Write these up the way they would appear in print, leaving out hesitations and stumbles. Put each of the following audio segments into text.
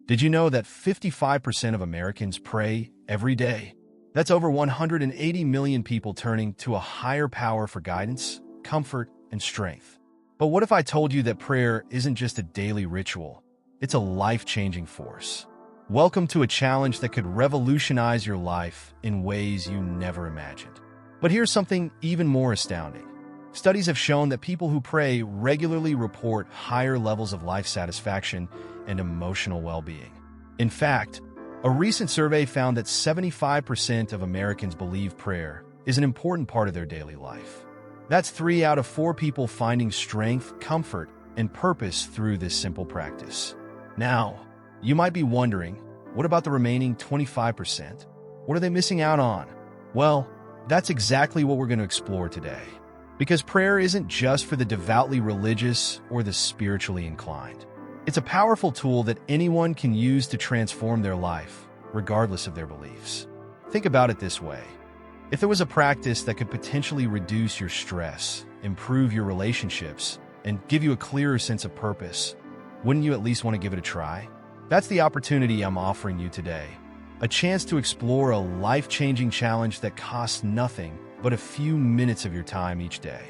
Did you know that 55% of Americans pray every day? That's over 180 million people turning to a higher power for guidance, comfort, and strength. But what if I told you that prayer isn't just a daily ritual? It's a life-changing force. Welcome to a challenge that could revolutionize your life in ways you never imagined. But here's something even more astounding. Studies have shown that people who pray regularly report higher levels of life satisfaction and emotional well-being. In fact, a recent survey found that 75% of Americans believe prayer is an important part of their daily life. That's 3 out of 4 people finding strength, comfort, and purpose through this simple practice. Now, you might be wondering, what about the remaining 25%? What are they missing out on? Well, that's exactly what we're going to explore today. Because prayer isn't just for the devoutly religious or the spiritually inclined. It's a powerful tool that anyone can use to transform their life, regardless of their beliefs. Think about it this way. If there was a practice that could potentially reduce your stress, improve your relationships, and give you a clearer sense of purpose, wouldn't you at least want to give it a try? That's the opportunity I'm offering you today. A chance to explore a life-changing challenge that costs nothing but a few minutes of your time each day.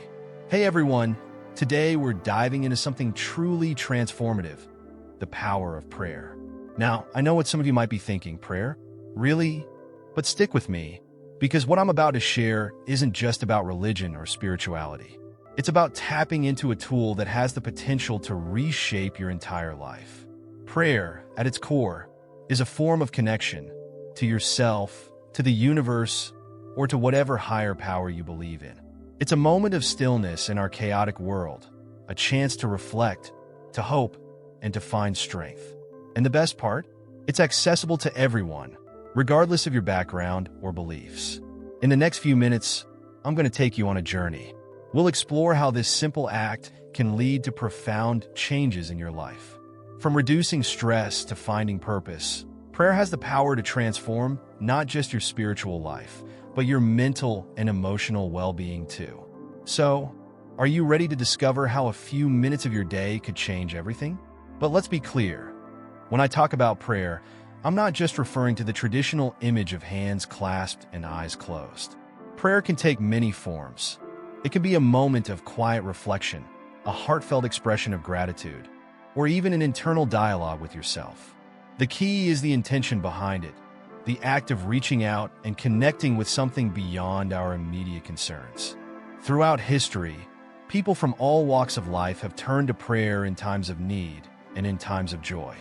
Hey everyone, today we're diving into something truly transformative, the power of prayer. Now, I know what some of you might be thinking, prayer? Really? But stick with me, because what I'm about to share isn't just about religion or spirituality. It's about tapping into a tool that has the potential to reshape your entire life. Prayer, at its core, is a form of connection to yourself, to the universe, or to whatever higher power you believe in. It's a moment of stillness in our chaotic world, a chance to reflect, to hope, and to find strength. And the best part? It's accessible to everyone, regardless of your background or beliefs. In the next few minutes, I'm going to take you on a journey. We'll explore how this simple act can lead to profound changes in your life. From reducing stress to finding purpose, prayer has the power to transform not just your spiritual life, but your mental and emotional well-being too. So, are you ready to discover how a few minutes of your day could change everything? But let's be clear. When I talk about prayer, I'm not just referring to the traditional image of hands clasped and eyes closed. Prayer can take many forms. It can be a moment of quiet reflection, a heartfelt expression of gratitude, or even an internal dialogue with yourself. The key is the intention behind it, the act of reaching out and connecting with something beyond our immediate concerns. Throughout history, people from all walks of life have turned to prayer in times of need and in times of joy.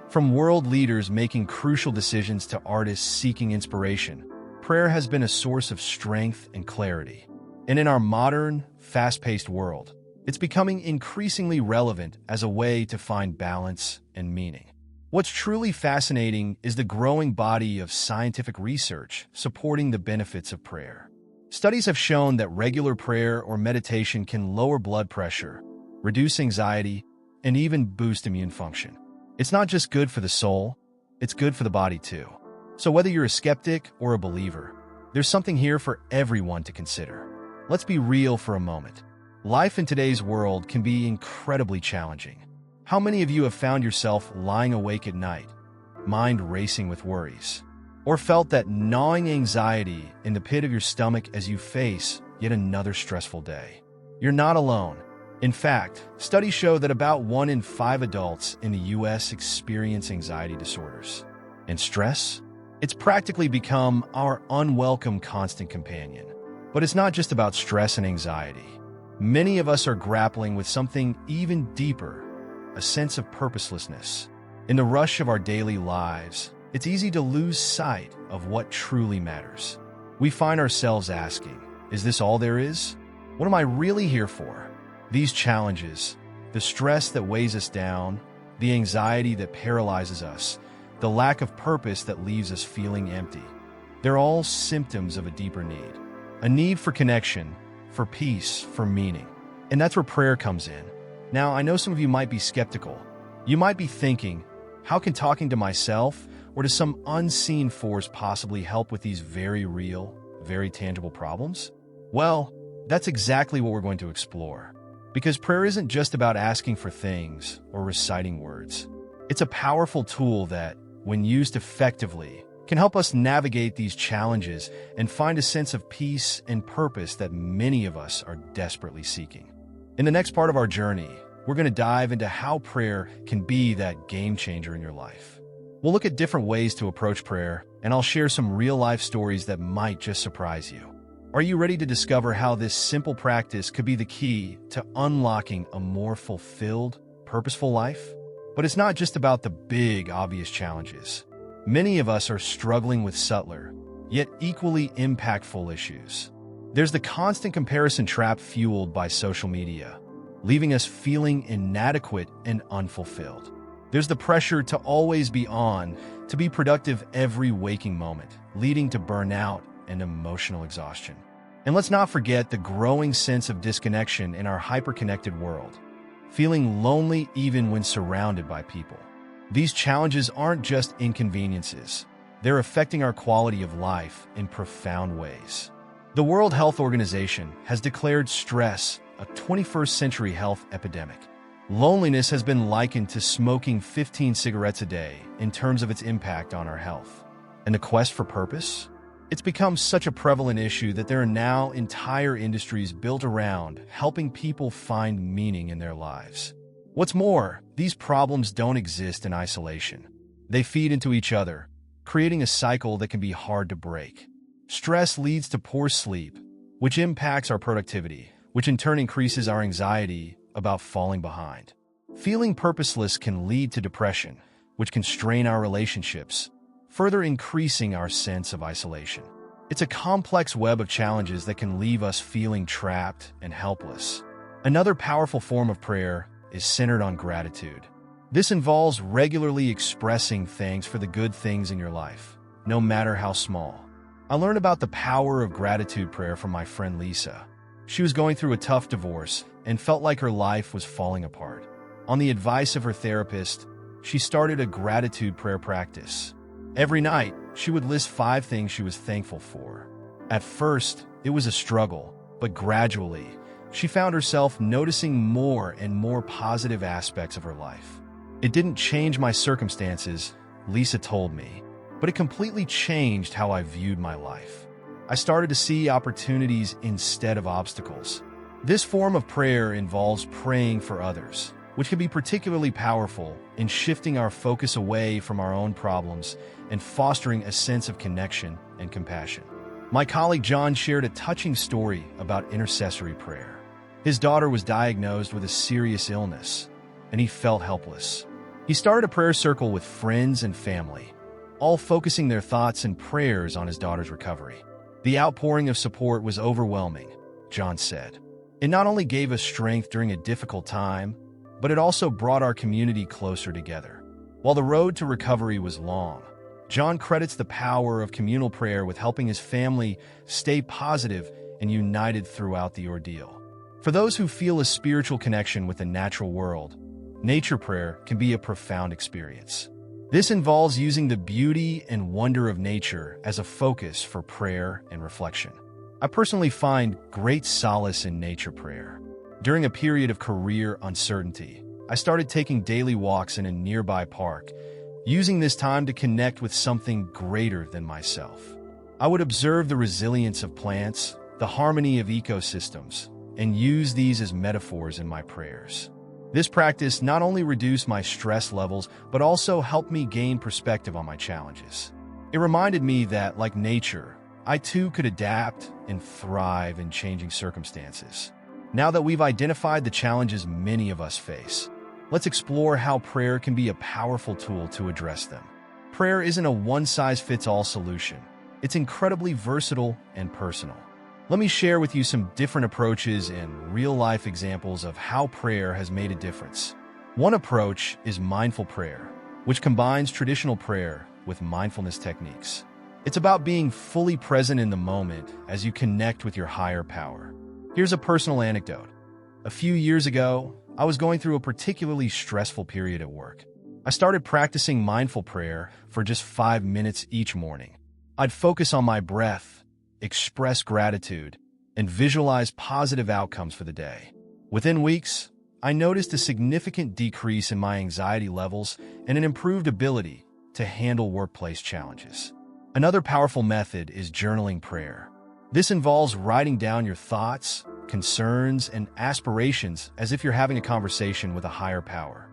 From world leaders making crucial decisions to artists seeking inspiration, prayer has been a source of strength and clarity. And in our modern, fast-paced world, it's becoming increasingly relevant as a way to find balance and meaning. What's truly fascinating is the growing body of scientific research supporting the benefits of prayer. Studies have shown that regular prayer or meditation can lower blood pressure, reduce anxiety, and even boost immune function. It's not just good for the soul, it's good for the body too. So whether you're a skeptic or a believer, there's something here for everyone to consider. Let's be real for a moment. Life in today's world can be incredibly challenging. How many of you have found yourself lying awake at night, mind racing with worries, or felt that gnawing anxiety in the pit of your stomach as you face yet another stressful day? You're not alone. In fact, studies show that about 1 in 5 adults in the U.S. experience anxiety disorders. And stress? It's practically become our unwelcome constant companion. But it's not just about stress and anxiety. Many of us are grappling with something even deeper, a sense of purposelessness. In the rush of our daily lives, it's easy to lose sight of what truly matters. We find ourselves asking, is this all there is? What am I really here for? These challenges, the stress that weighs us down, the anxiety that paralyzes us, the lack of purpose that leaves us feeling empty, they're all symptoms of a deeper need. A need for connection, for peace, for meaning. And that's where prayer comes in. Now, I know some of you might be skeptical. You might be thinking, how can talking to myself or to some unseen force possibly help with these very real, very tangible problems? Well, that's exactly what we're going to explore. Because prayer isn't just about asking for things or reciting words. It's a powerful tool that, when used effectively, can help us navigate these challenges and find a sense of peace and purpose that many of us are desperately seeking. In the next part of our journey, we're going to dive into how prayer can be that game changer in your life. We'll look at different ways to approach prayer, and I'll share some real-life stories that might just surprise you. Are you ready to discover how this simple practice could be the key to unlocking a more fulfilled, purposeful life? But it's not just about the big, obvious challenges. Many of us are struggling with subtler, yet equally impactful issues. There's the constant comparison trap fueled by social media, leaving us feeling inadequate and unfulfilled. There's the pressure to always be on, to be productive every waking moment, leading to burnout and emotional exhaustion. And let's not forget the growing sense of disconnection in our hyper-connected world, feeling lonely even when surrounded by people. These challenges aren't just inconveniences. They're affecting our quality of life in profound ways. The World Health Organization has declared stress a 21st century health epidemic. Loneliness has been likened to smoking 15 cigarettes a day in terms of its impact on our health. And the quest for purpose? It's become such a prevalent issue that there are now entire industries built around helping people find meaning in their lives. What's more, these problems don't exist in isolation. They feed into each other, creating a cycle that can be hard to break. Stress leads to poor sleep, which impacts our productivity, which in turn increases our anxiety about falling behind. Feeling purposeless can lead to depression, which can strain our relationships, further increasing our sense of isolation. It's a complex web of challenges that can leave us feeling trapped and helpless. Another powerful form of prayer is centered on gratitude. This involves regularly expressing thanks for the good things in your life, no matter how small. I learned about the power of gratitude prayer from my friend Lisa. She was going through a tough divorce and felt like her life was falling apart. On the advice of her therapist, she started a gratitude prayer practice. Every night, she would list 5 things she was thankful for. At first, it was a struggle, but gradually, she found herself noticing more and more positive aspects of her life. It didn't change my circumstances, Lisa told me, but it completely changed how I viewed my life. I started to see opportunities instead of obstacles. This form of prayer involves praying for others, which can be particularly powerful in shifting our focus away from our own problems and fostering a sense of connection and compassion. My colleague John shared a touching story about intercessory prayer. His daughter was diagnosed with a serious illness, and he felt helpless. He started a prayer circle with friends and family, all focusing their thoughts and prayers on his daughter's recovery. The outpouring of support was overwhelming, John said. It not only gave us strength during a difficult time, but it also brought our community closer together. While the road to recovery was long, John credits the power of communal prayer with helping his family stay positive and united throughout the ordeal. For those who feel a spiritual connection with the natural world, nature prayer can be a profound experience. This involves using the beauty and wonder of nature as a focus for prayer and reflection. I personally find great solace in nature prayer. During a period of career uncertainty, I started taking daily walks in a nearby park, using this time to connect with something greater than myself. I would observe the resilience of plants, the harmony of ecosystems, and use these as metaphors in my prayers. This practice not only reduced my stress levels, but also helped me gain perspective on my challenges. It reminded me that, like nature, I too could adapt and thrive in changing circumstances. Now that we've identified the challenges many of us face, let's explore how prayer can be a powerful tool to address them. Prayer isn't a one-size-fits-all solution. It's incredibly versatile and personal. Let me share with you some different approaches and real-life examples of how prayer has made a difference. One approach is mindful prayer, which combines traditional prayer with mindfulness techniques. It's about being fully present in the moment as you connect with your higher power. Here's a personal anecdote. A few years ago, I was going through a particularly stressful period at work. I started practicing mindful prayer for just 5 minutes each morning. I'd focus on my breath, express gratitude, and visualize positive outcomes for the day. Within weeks, I noticed a significant decrease in my anxiety levels and an improved ability to handle workplace challenges. Another powerful method is journaling prayer. This involves writing down your thoughts, concerns, and aspirations as if you're having a conversation with a higher power.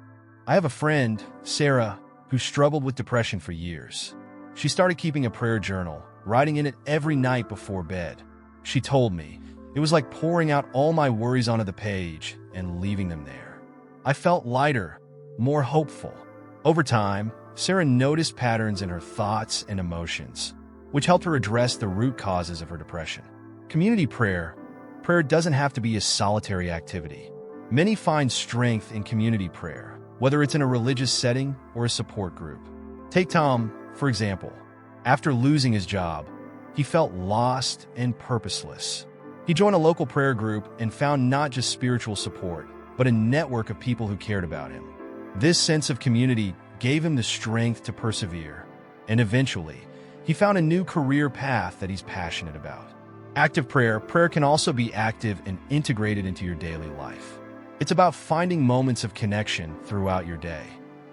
I have a friend, Sarah, who struggled with depression for years. She started keeping a prayer journal, writing in it every night before bed. She told me, it was like pouring out all my worries onto the page and leaving them there. I felt lighter, more hopeful. Over time, Sarah noticed patterns in her thoughts and emotions, which helped her address the root causes of her depression. Community prayer doesn't have to be a solitary activity. Many find strength in community prayer, whether it's in a religious setting or a support group. Take Tom, for example. After losing his job, he felt lost and purposeless. He joined a local prayer group and found not just spiritual support, but a network of people who cared about him. This sense of community gave him the strength to persevere, and eventually, he found a new career path that he's passionate about. Active prayer can also be active and integrated into your daily life. It's about finding moments of connection throughout your day.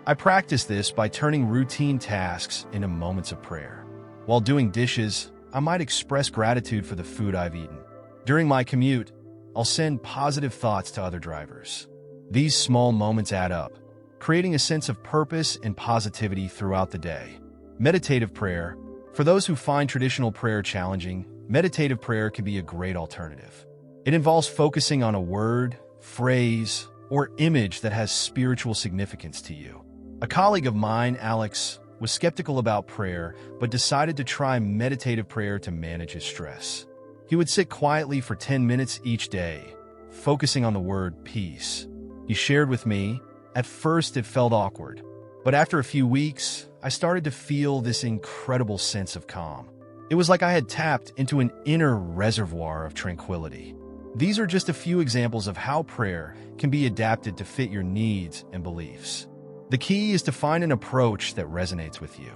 I practice this by turning routine tasks into moments of prayer. While doing dishes, I might express gratitude for the food I've eaten. During my commute, I'll send positive thoughts to other drivers. These small moments add up, creating a sense of purpose and positivity throughout the day. Meditative prayer. For those who find traditional prayer challenging, meditative prayer can be a great alternative. It involves focusing on a word, phrase, or image that has spiritual significance to you. A colleague of mine, Alex, was skeptical about prayer, but decided to try meditative prayer to manage his stress. He would sit quietly for 10 minutes each day, focusing on the word peace. He shared with me, at first it felt awkward, but after a few weeks, I started to feel this incredible sense of calm. It was like I had tapped into an inner reservoir of tranquility. These are just a few examples of how prayer can be adapted to fit your needs and beliefs. The key is to find an approach that resonates with you.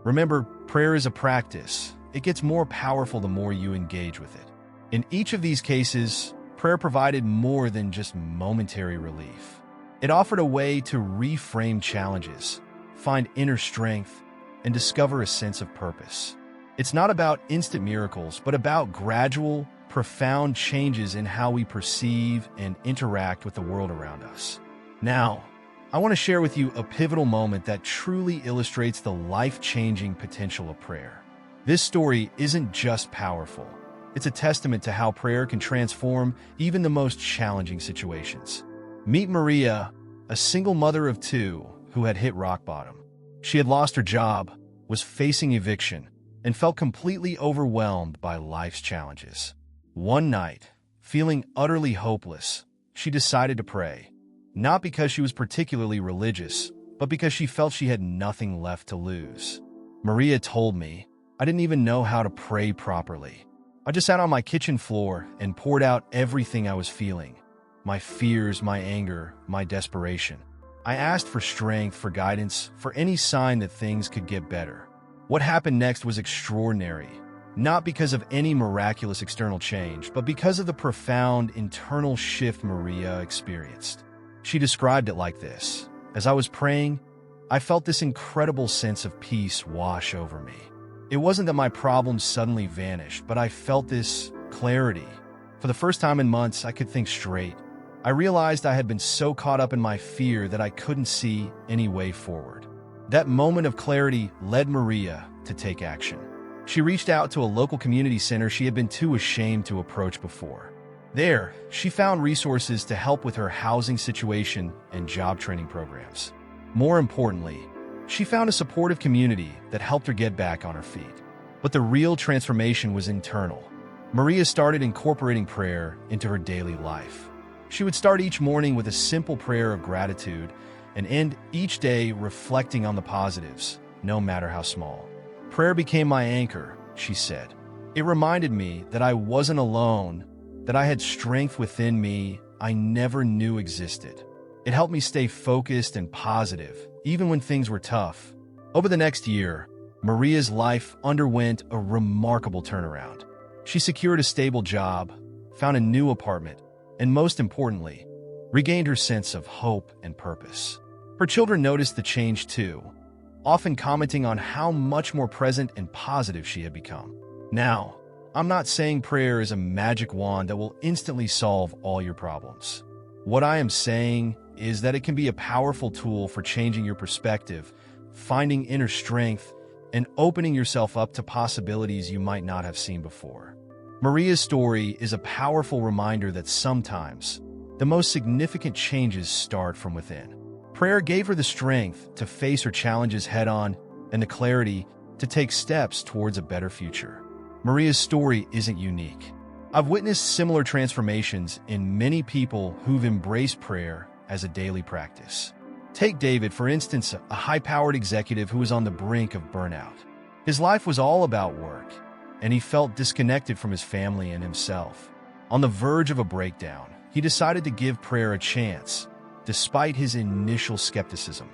Remember, prayer is a practice. It gets more powerful the more you engage with it. In each of these cases, prayer provided more than just momentary relief. It offered a way to reframe challenges, find inner strength, and discover a sense of purpose. It's not about instant miracles, but about gradual, profound changes in how we perceive and interact with the world around us. Now, I want to share with you a pivotal moment that truly illustrates the life-changing potential of prayer. This story isn't just powerful. It's a testament to how prayer can transform even the most challenging situations. Meet Maria, a single mother of two who had hit rock bottom. She had lost her job, was facing eviction, and felt completely overwhelmed by life's challenges. One night, feeling utterly hopeless, she decided to pray. Not because she was particularly religious, but because she felt she had nothing left to lose. Maria told me, I didn't even know how to pray properly. I just sat on my kitchen floor and poured out everything I was feeling. My fears, my anger, my desperation. I asked for strength, for guidance, for any sign that things could get better. What happened next was extraordinary, not because of any miraculous external change, but because of the profound internal shift Maria experienced. She described it like this: as I was praying, I felt this incredible sense of peace wash over me. It wasn't that my problems suddenly vanished, but I felt this clarity. For the first time in months, I could think straight. I realized I had been so caught up in my fear that I couldn't see any way forward. That moment of clarity led Maria to take action. She reached out to a local community center she had been too ashamed to approach before. There, she found resources to help with her housing situation and job training programs. More importantly, she found a supportive community that helped her get back on her feet. But the real transformation was internal. Maria started incorporating prayer into her daily life. She would start each morning with a simple prayer of gratitude and end each day reflecting on the positives, no matter how small. Prayer became my anchor, she said. It reminded me that I wasn't alone, that I had strength within me I never knew existed. It helped me stay focused and positive, even when things were tough. Over the next year, Maria's life underwent a remarkable turnaround. She secured a stable job, found a new apartment, and most importantly, regained her sense of hope and purpose. Her children noticed the change too, often commenting on how much more present and positive she had become. Now, I'm not saying prayer is a magic wand that will instantly solve all your problems. What I am saying is that it can be a powerful tool for changing your perspective, finding inner strength, and opening yourself up to possibilities you might not have seen before. Maria's story is a powerful reminder that sometimes the most significant changes start from within. Prayer gave her the strength to face her challenges head-on and the clarity to take steps towards a better future. Maria's story isn't unique. I've witnessed similar transformations in many people who've embraced prayer as a daily practice. Take David, for instance, a high-powered executive who was on the brink of burnout. His life was all about work, and he felt disconnected from his family and himself. On the verge of a breakdown, he decided to give prayer a chance, despite his initial skepticism.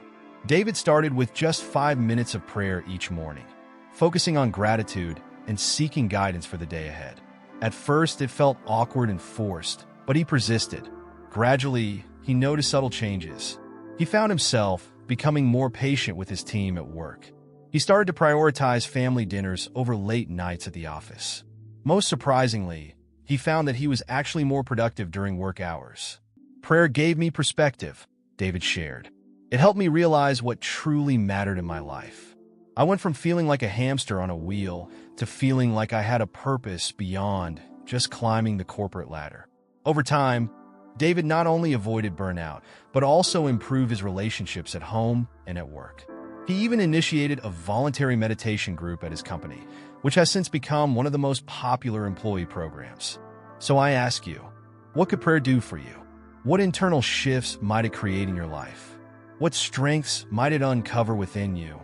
David started with just 5 minutes of prayer each morning, focusing on gratitude and seeking guidance for the day ahead. At first, it felt awkward and forced, but he persisted. Gradually, he noticed subtle changes. He found himself becoming more patient with his team at work. He started to prioritize family dinners over late nights at the office. Most surprisingly, he found that he was actually more productive during work hours. Prayer gave me perspective, David shared. It helped me realize what truly mattered in my life. I went from feeling like a hamster on a wheel to feeling like I had a purpose beyond just climbing the corporate ladder. Over time, David not only avoided burnout, but also improved his relationships at home and at work. He even initiated a voluntary meditation group at his company, which has since become one of the most popular employee programs. So I ask you, what could prayer do for you? What internal shifts might it create in your life? What strengths might it uncover within you?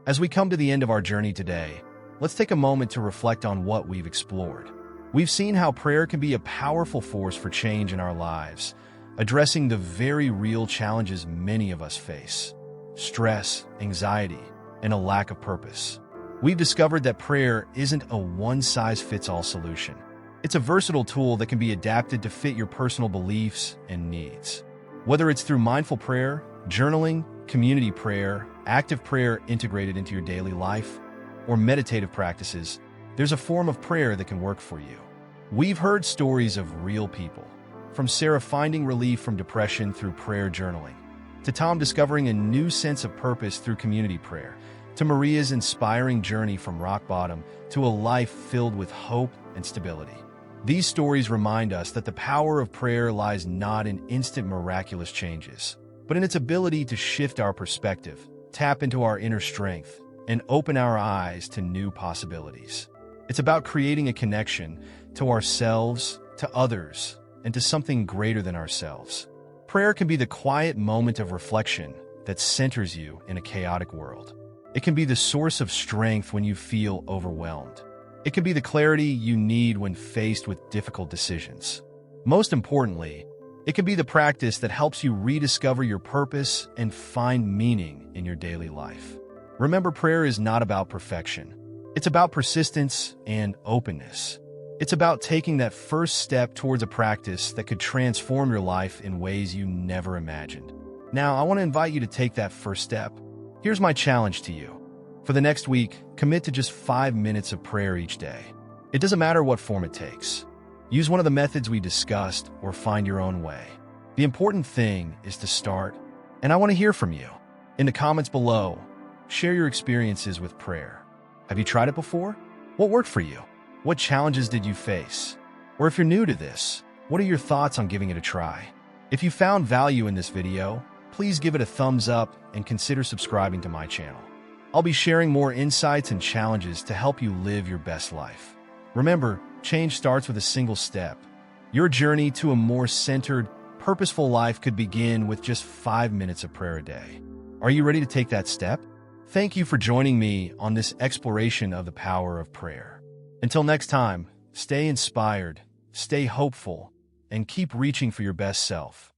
As we come to the end of our journey today, let's take a moment to reflect on what we've explored. We've seen how prayer can be a powerful force for change in our lives, addressing the very real challenges many of us face: stress, anxiety, and a lack of purpose. We've discovered that prayer isn't a one-size-fits-all solution. It's a versatile tool that can be adapted to fit your personal beliefs and needs. Whether it's through mindful prayer, journaling, community prayer, active prayer integrated into your daily life, or meditative practices, there's a form of prayer that can work for you. We've heard stories of real people, from Sarah finding relief from depression through prayer journaling, to Tom discovering a new sense of purpose through community prayer, to Maria's inspiring journey from rock bottom to a life filled with hope and stability. These stories remind us that the power of prayer lies not in instant miraculous changes, but in its ability to shift our perspective, tap into our inner strength, and open our eyes to new possibilities. It's about creating a connection to ourselves, to others, and to something greater than ourselves. Prayer can be the quiet moment of reflection that centers you in a chaotic world. It can be the source of strength when you feel overwhelmed. It can be the clarity you need when faced with difficult decisions. Most importantly, it can be the practice that helps you rediscover your purpose and find meaning in your daily life. Remember, prayer is not about perfection. It's about persistence and openness. It's about taking that first step towards a practice that could transform your life in ways you never imagined. Now, I want to invite you to take that first step. Here's my challenge to you. For the next week, commit to just 5 minutes of prayer each day. It doesn't matter what form it takes. Use one of the methods we discussed or find your own way. The important thing is to start, and I want to hear from you. In the comments below, share your experiences with prayer. Have you tried it before? What worked for you? What challenges did you face? Or if you're new to this, what are your thoughts on giving it a try? If you found value in this video, please give it a thumbs up and consider subscribing to my channel. I'll be sharing more insights and challenges to help you live your best life. Remember, change starts with a single step. Your journey to a more centered, purposeful life could begin with just 5 minutes of prayer a day. Are you ready to take that step? Thank you for joining me on this exploration of the power of prayer. Until next time, stay inspired, stay hopeful, and keep reaching for your best self.